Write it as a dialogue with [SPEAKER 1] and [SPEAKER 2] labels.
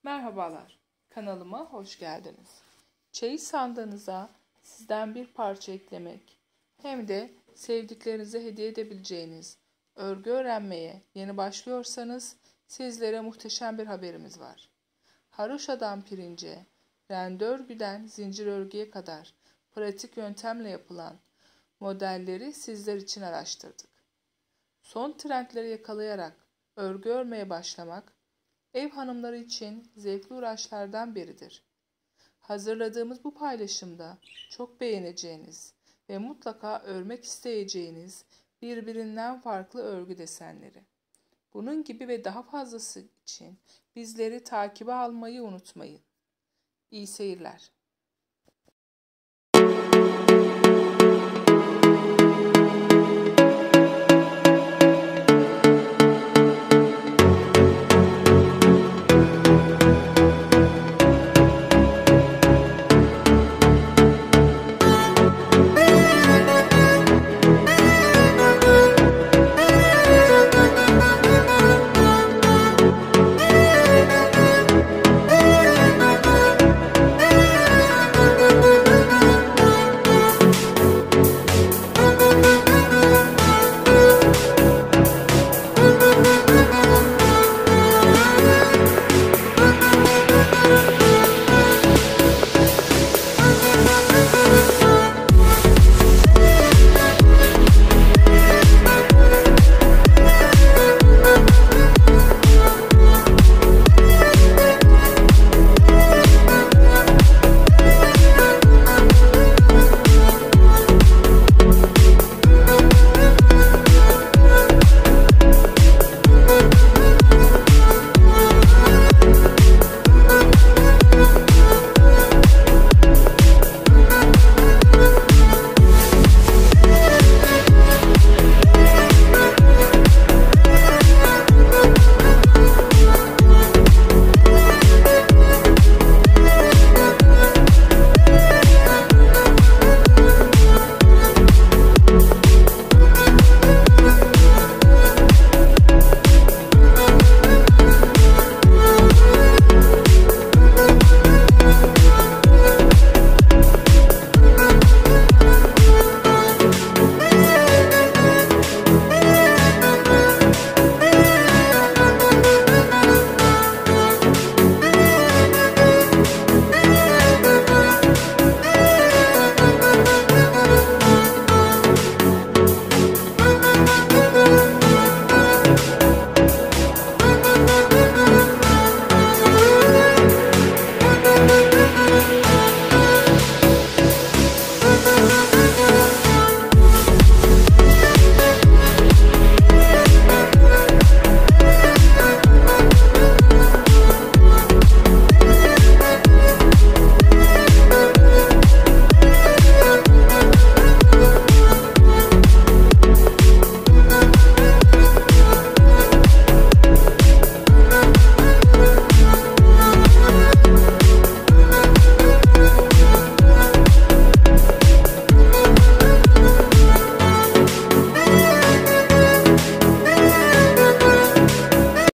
[SPEAKER 1] Merhabalar, kanalıma hoş geldiniz. Çeyiz sandığınıza sizden bir parça eklemek hem de sevdiklerinize hediye edebileceğiniz örgü öğrenmeye yeni başlıyorsanız sizlere muhteşem bir haberimiz var. Haroşadan pirince, rende örgüden zincir örgüye kadar pratik yöntemle yapılan modelleri sizler için araştırdık. Son trendleri yakalayarak örgü örmeye başlamak, ev hanımları için zevkli uğraşlardan biridir. Hazırladığımız bu paylaşımda çok beğeneceğiniz ve mutlaka örmek isteyeceğiniz birbirinden farklı örgü desenleri. Bunun gibi ve daha fazlası için bizleri takibe almayı unutmayın. İyi seyirler.